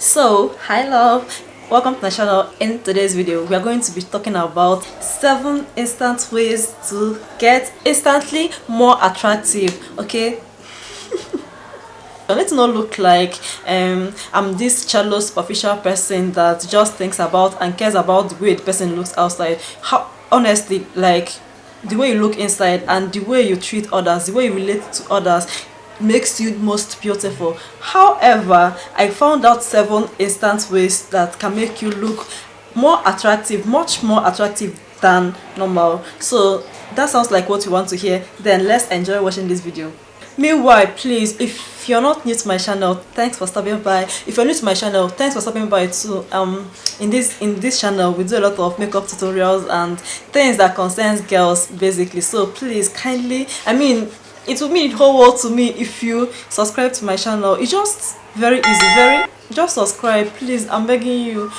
So hi love, welcome to my channel. In today's video we are going to be talking about 7 instant ways to get instantly more attractive. Okay, let's not look like I'm this shallow superficial person that just thinks about and cares about the way the person looks outside. How honestly, like, the way you look inside and the way you treat others, the way you relate to others makes you most beautiful. However, I found out 7 instant ways that can make you look more attractive, much more attractive than normal. So that sounds like what you want to hear. Then let's enjoy watching this video. Meanwhile, please, if you're not new to my channel, thanks for stopping by. If you're new to my channel, thanks for stopping by too. In this channel we do a lot of makeup tutorials and things that concerns girls basically. So please kindly, it would mean the whole world to me if you subscribe to my channel. It's just very easy, just subscribe, please. I'm begging you.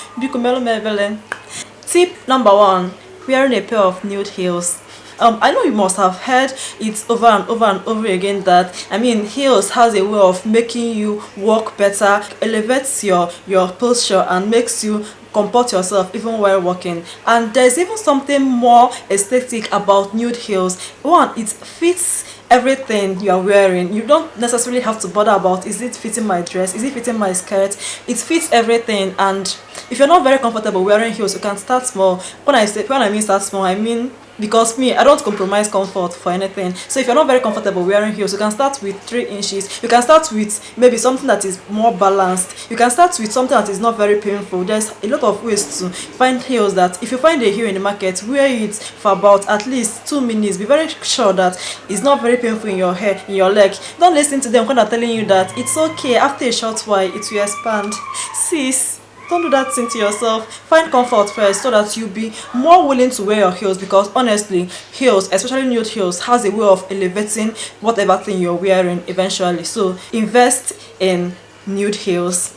Tip number 1: wearing a pair of nude heels. I know you must have heard it over and over and over again that heels has a way of making you walk better, elevates your posture and makes you comport yourself even while walking. And there's even something more aesthetic about nude heels. One, it fits everything you are wearing. You don't necessarily have to bother about, is it fitting my dress, is it fitting my skirt? It fits everything. And if you're not very comfortable wearing heels, you can start small. When I mean start small, I mean, because me, I don't compromise comfort for anything. So if you're not very comfortable wearing heels, you can start with 3 inches. You can start with maybe something that is more balanced. You can start with something that is not very painful. There's a lot of ways to find heels that if you find a heel in the market, wear it for about at least 2 minutes. Be very sure that it's not very painful in your hair, in your leg. Don't listen to them when they're telling you that it's okay, after a short while it will expand. Sis, don't do that thing to yourself. Find comfort first so that you'll be more willing to wear your heels, because honestly, heels, especially nude heels, has a way of elevating whatever thing you're wearing eventually. So invest in nude heels.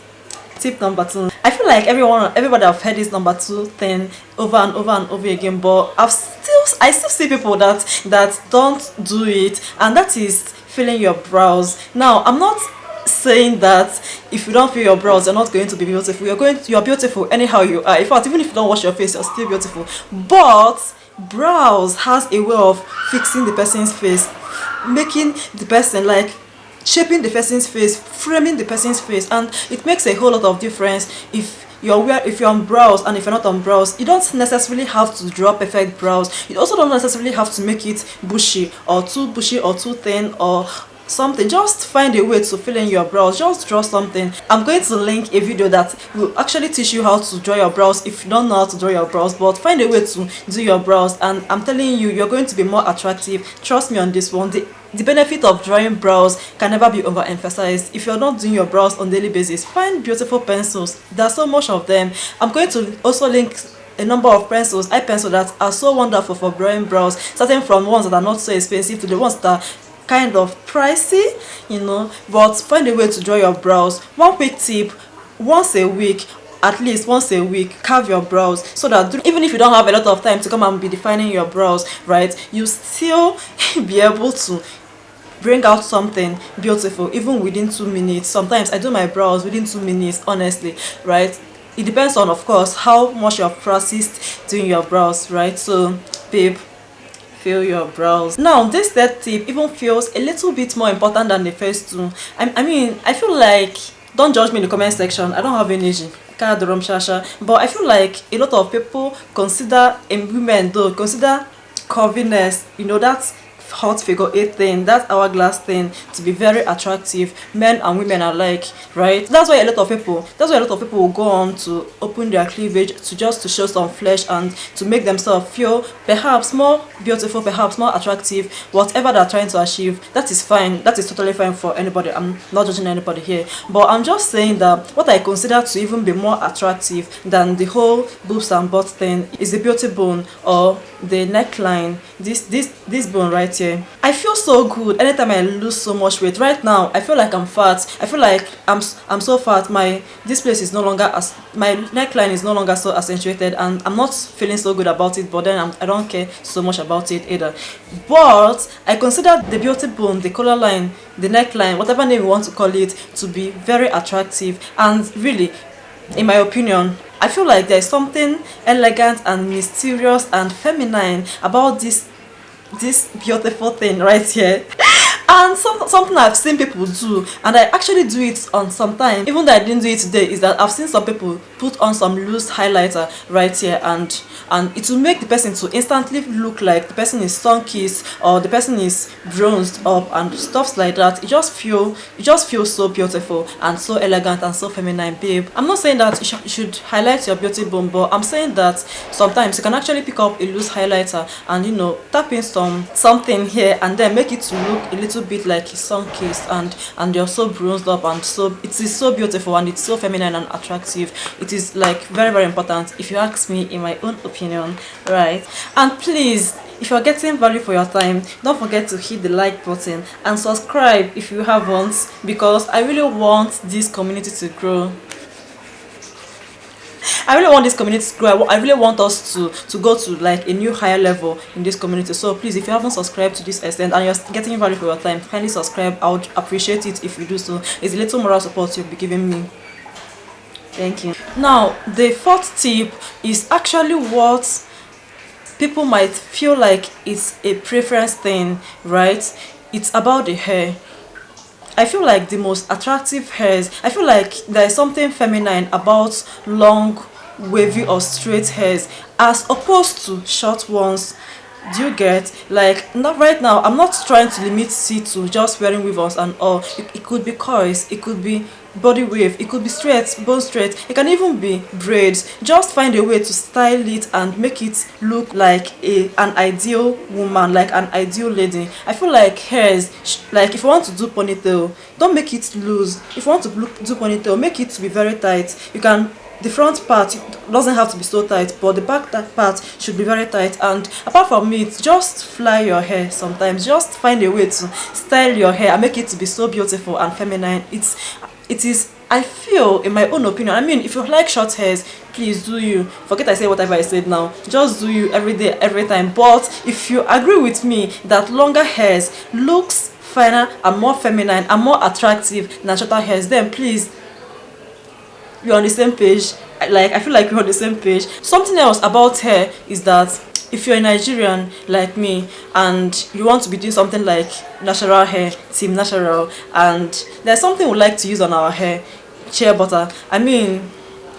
Tip number 2. I feel like everybody have heard this number 2 thing over and over and over again, but I still see people that don't do it, and that is filling your brows. Now, I'm not saying that if you don't feel your brows, you're not going to be beautiful. You're beautiful anyhow you are. In fact, even if you don't wash your face, you're still beautiful. But brows has a way of fixing the person's face, making the person, like, shaping the person's face, framing the person's face, and it makes a whole lot of difference if you're on brows and if you're not on brows. You don't necessarily have to draw perfect brows. You also don't necessarily have to make it bushy or too thin or something. Just find a way to fill in your brows. Just draw something. I'm going to link a video that will actually teach you how to draw your brows if you don't know how to draw your brows, but find a way to do your brows, and I'm telling you, you're going to be more attractive. Trust me on this one. The benefit of drawing brows can never be overemphasized. If you're not doing your brows on a daily basis, find beautiful pencils. There's so much of them. I'm going to also link a number of pencils, eye pencils, that are so wonderful for drawing brows, starting from ones that are not so expensive to the ones that are kind of pricey, but find a way to draw your brows. One quick tip: once a week, at least once a week, carve your brows, so that even if you don't have a lot of time to come and be defining your brows, right, you still be able to bring out something beautiful even within 2 minutes. Sometimes I do my brows within 2 minutes, honestly, right? It depends on, of course, how much you've practiced doing your brows, right? So babe, fill your brows. Now, this 3rd tip even feels a little bit more important than the first 2. I feel like, don't judge me in the comment section, I don't have energy, but I feel like a lot of people consider, in women though, consider curviness, that hot figure 8 thing, that hourglass thing, to be very attractive, men and women alike, right? That's why a lot of people will go on to open their cleavage to show some flesh and to make themselves feel perhaps more beautiful, perhaps more attractive. Whatever they're trying to achieve, that is fine. That is totally fine for anybody. I'm not judging anybody here, but I'm just saying that what I consider to even be more attractive than the whole boobs and butt thing is the beauty bone or the neckline. This bone right here. I feel so good anytime I lose so much weight. Right now I feel like I'm fat. I feel like I'm so fat. This place is no longer, as my neckline is no longer so accentuated, and I'm not feeling so good about it, but then I don't care so much about it either. But I consider the beauty bone, the collar line, the neckline, whatever name you want to call it, to be very attractive. And really, in my opinion. I feel like there's something elegant and mysterious and feminine about this beautiful thing right here. And something I've seen people do, and I actually do it on sometimes, even though I didn't do it today, is that I've seen some people put on some loose highlighter right here, and it will make the person to instantly look like the person is sun-kissed or the person is bronzed up and stuff like that. It just feels so beautiful and so elegant and so feminine, babe. I'm not saying that you should highlight your beauty bone, but I'm saying that sometimes you can actually pick up a loose highlighter and, you know, tap in something here and then make it to look a little bit like it's sun-kissed, and you're so bronzed up, and so it is so beautiful and it's so feminine and attractive. It is like very, very important, if you ask me, in my own opinion, right? And please, if you're getting value for your time, don't forget to hit the like button and subscribe if you haven't, because I really want this community to grow. I really want this community to grow. I really want us to go to like a new higher level in this community. So please, if you haven't subscribed to this extent and you're getting value for your time, kindly subscribe. I would appreciate it if you do so. It's a little moral support you'll be giving me. Thank you. Now, the fourth tip is actually what people might feel like it's a preference thing, right? It's about the hair. I feel like the most attractive hairs, I feel like there is something feminine about long, wavy or straight hairs as opposed to short ones. Do you get? Like, not right now, I'm not trying to limit it to just wearing weave-ons and all. It could be coils, it could be body wave, it could be straight, bone straight, it can even be braids. Just find a way to style it and make it look like an ideal woman, like an ideal lady. I feel like hairs, like if you want to do ponytail, don't make it loose. If you want to do ponytail, make it to be very tight. You can, the front part doesn't have to be so tight, but the back part should be very tight. And apart from it, just fly your hair sometimes. Just find a way to style your hair and make it to be so beautiful and feminine. It is, I feel, in my own opinion, I mean, if you like short hairs, please do you. Forget I said whatever I said now. Just do you every day, every time. But if you agree with me that longer hairs looks finer and more feminine and more attractive than shorter hairs, then please, you're on the same page. Like, I feel like we're on the same page. Something else about hair is that if you're a Nigerian like me and you want to be doing something like natural hair, team natural, and there's something we like to use on our hair, shea butter. I mean,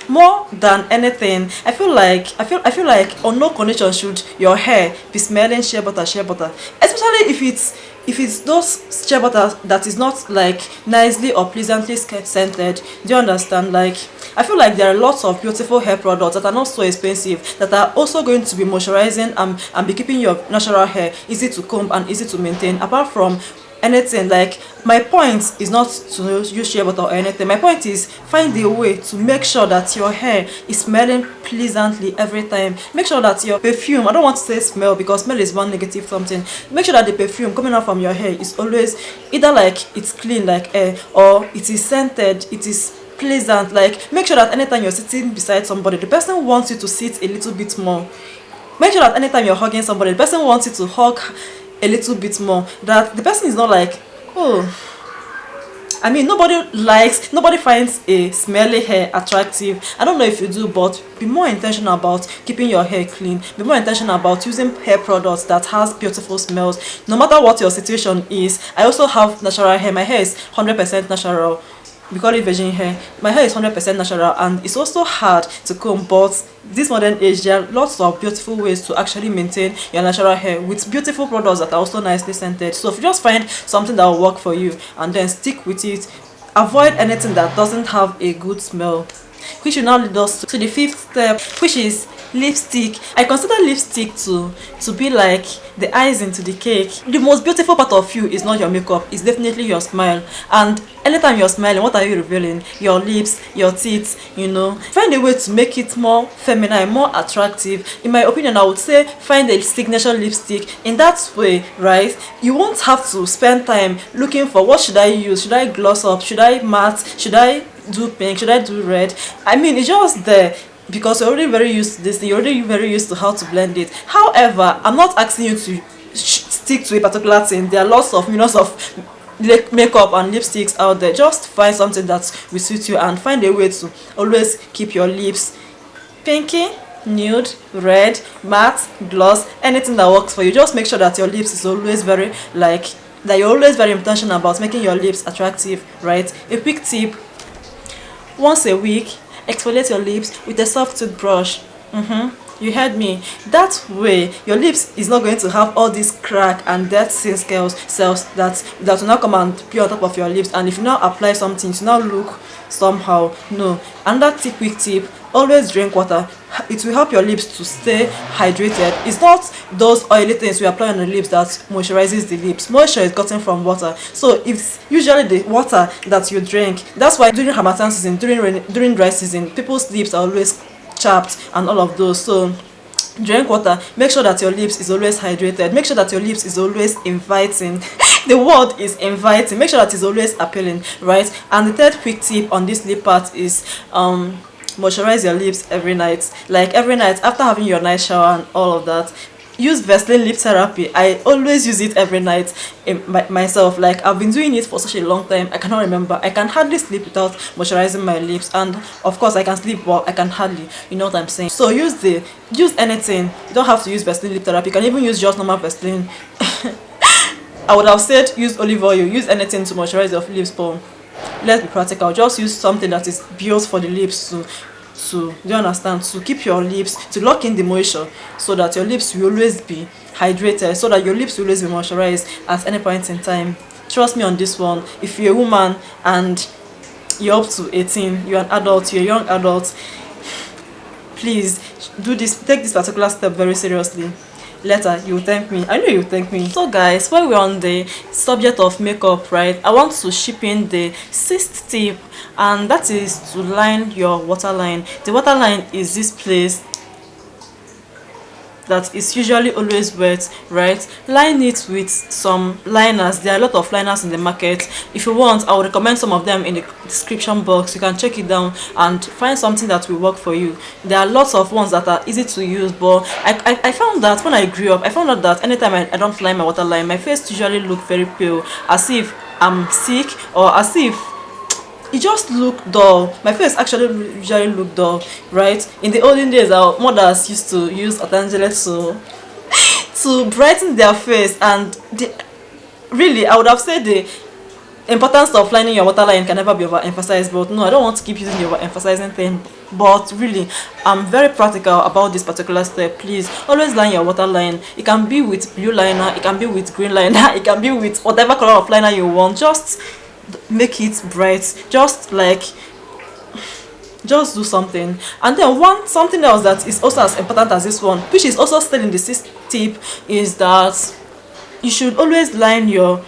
more than anything, I feel like on no condition should your hair be smelling shea butter, especially if it's those shea butter that is not like nicely or pleasantly scented. Do you understand? Like, I feel like there are lots of beautiful hair products that are not so expensive that are also going to be moisturizing and be keeping your natural hair easy to comb and easy to maintain. Apart from anything, like, my point is not to use shea butter or anything. My point is find a way to make sure that your hair is smelling pleasantly every time. Make sure that your perfume, I don't want to say smell because smell is one negative something. Make sure that the perfume coming out from your hair is always either like it's clean like air, or it is scented, it is pleasant. Like, make sure that anytime you're sitting beside somebody, the person wants you to sit a little bit more. Make sure that anytime you're hugging somebody, the person wants you to hug a little bit more. That the person is not like, oh, I mean, nobody finds a smelly hair attractive. I don't know if you do, but be more intentional about keeping your hair clean. Be more intentional about using hair products that has beautiful smells. No matter what your situation is. I also have natural hair. My hair is 100% natural. We call it virgin hair. My hair is 100% natural, and it's also hard to comb, but this modern age there are lots of beautiful ways to actually maintain your natural hair with beautiful products that are also nicely scented. So if you just find something that will work for you and then stick with it, avoid anything that doesn't have a good smell, which will now lead us to the fifth step, which is lipstick. I consider lipstick to be like the icing to the cake. The most beautiful part of you is not your makeup, it's definitely your smile. And anytime you're smiling, what are you revealing? Your lips, your teeth, you know. Find a way to make it more feminine, more attractive. In my opinion, I would say find a signature lipstick. In that way, right, you won't have to spend time looking for what should I use, should I gloss up, should I matte, should I do pink, should I do red. I mean, it's just there because you're already very used to this thing, you're already very used to how to blend it. However, I'm not asking you to stick to a particular thing. There are lots of millions of makeup and lipsticks out there. Just find something that will suit you and find a way to always keep your lips pinky, nude, red, matte, gloss, anything that works for you. Just make sure that your lips is always very that you're always very intentional about making your lips attractive, right? A quick tip: once a week, exfoliate your lips with a soft toothbrush. You heard me. That way your lips is not going to have all these crack and dead skin cells that will now come and be on top of your lips, and if you now apply something to now look somehow. No. Another quick tip: always drink water. It will help your lips to stay hydrated. It's not those oily things we apply on the lips that moisturizes the lips. Moisture is gotten from water, so it's usually the water that you drink. That's why during Harmattan season, during dry season, people's lips are always chapped and all of those. So drink water. Make sure that your lips is always hydrated. Make sure that your lips is always inviting. The word is inviting. Make sure that it's always appealing, right? And the third quick tip on this lip part is moisturize your lips every night. Like every night after having your night shower and all of that, use Vaseline lip therapy. I always use it every night myself. Like I've been doing it for such a long time, I cannot remember. I can hardly sleep without moisturizing my lips, and of course I can sleep, but I can hardly, you know what I'm saying. So use anything. You don't have to use Vaseline lip therapy. You can even use just normal Vaseline. I would have said use olive oil. Use anything to moisturize your lips, but let's be practical. Just use something that is built for the lips to do you understand, to keep your lips, to lock in the moisture, so that your lips will always be hydrated, so that your lips will always be moisturized at any point in time. Trust me on this one. If you're a woman and you're up to 18, you're an adult, you're a young adult, please do this. Take this particular step very seriously. Later you will thank me. I know you will thank me. So guys, while we're on the subject of makeup, right, I want to ship in the sixth tip, and that is to line your waterline. The waterline is this place that is usually always wet, right? Line it with some liners. There are a lot of liners in the market. If you want, I will recommend some of them in the description box. You can check it down and find something that will work for you. There are lots of ones that are easy to use, but I found that when I grew up, I found out that anytime I don't line my waterline, my face usually look very pale, as if I'm sick, or as if it just look dull. My face actually usually look dull, right? In the olden days, our mothers used to use Untitled to brighten their face, and really, I would have said the importance of lining your waterline can never be overemphasized. But no, I don't want to keep using the overemphasizing thing. But really, I'm very practical about this particular step. Please always line your waterline. It can be with blue liner, it can be with green liner, it can be with whatever color of liner you want. Just make it bright. Just do something. And then something else that is also as important as this one, which is also still in the sixth tip, is that you should always line your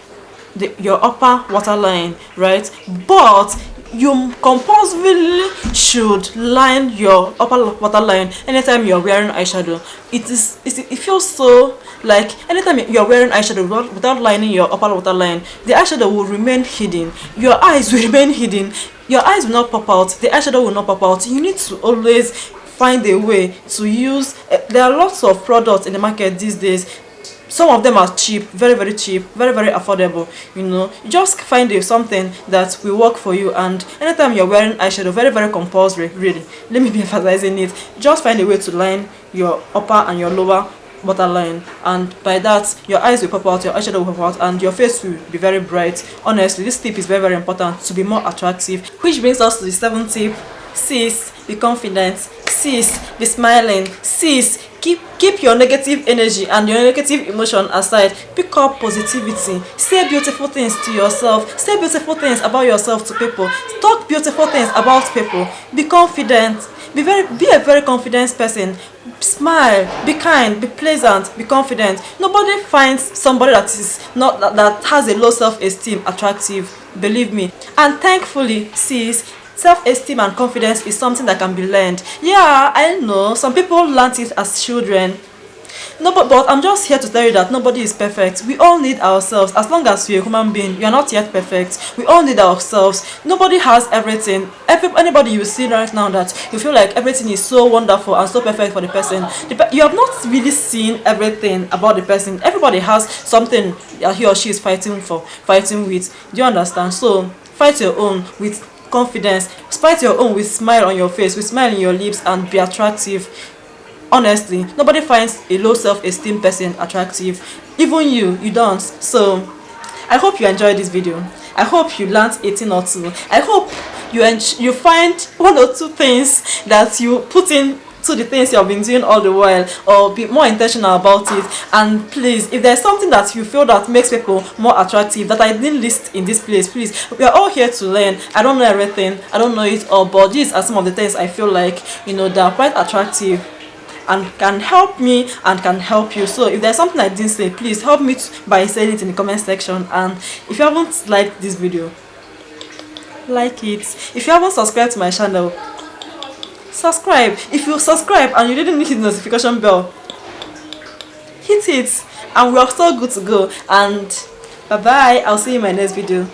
upper waterline, right? But you compulsively should line your upper waterline anytime you're wearing eyeshadow. It feels so like anytime you're wearing eyeshadow without lining your upper waterline, the eyeshadow will remain hidden, your eyes will remain hidden, your eyes will not pop out, the eyeshadow will not pop out. You need to always find a way to use there are lots of products in the market these days. Some of them are cheap, very very cheap, very very affordable. You know, you just find something that will work for you, and anytime you're wearing eyeshadow, very very compulsory, really, let me be emphasizing it, just find a way to line your upper and your lower waterline, and by that your eyes will pop out, your eyeshadow will pop out, and your face will be very bright. Honestly, this tip is very very important to be more attractive, which brings us to the seventh tip. Sis, be confident. Sis, be smiling. Sis, keep your negative energy and your negative emotion aside. Pick up positivity. Say beautiful things to yourself. Say beautiful things about yourself to people. Talk beautiful things about people. Be confident. Be a very confident person. Smile, be kind, be pleasant, be confident. Nobody finds somebody that has a low self-esteem attractive, believe me. And thankfully, sis, self-esteem and confidence is something that can be learned. Yeah, I know some people learned it as children. No, but I'm just here to tell you that nobody is perfect. We all need ourselves. As long as you're a human being, you are not yet perfect. We all need ourselves. Nobody has everything. Anybody you see right now that you feel like everything is so wonderful and so perfect for the person, you have not really seen everything about the person. Everybody has something that he or she is fighting with. Do you understand? So fight your own with confidence. Fight your own with smile on your face, with smile in your lips, and be attractive. Honestly, nobody finds a low self-esteem person attractive. Even you don't. So I hope you enjoyed this video. I hope you learned a thing or two. I hope you find one or two things that you put in to the things you have been doing all the while, or be more intentional about it. And please, if there's something that you feel that makes people more attractive that I didn't list in this place, please, we are all here to learn. I don't know everything, I don't know it all, but these are some of the things I feel like, they are quite attractive and can help me and can help you. So if there's something I didn't say, please help me by saying it in the comment section. And if you haven't liked this video, like it. If you haven't subscribed to my channel, subscribe. If you subscribe and you didn't hit the notification bell, hit it, and we are so good to go. And bye bye, I'll see you in my next video.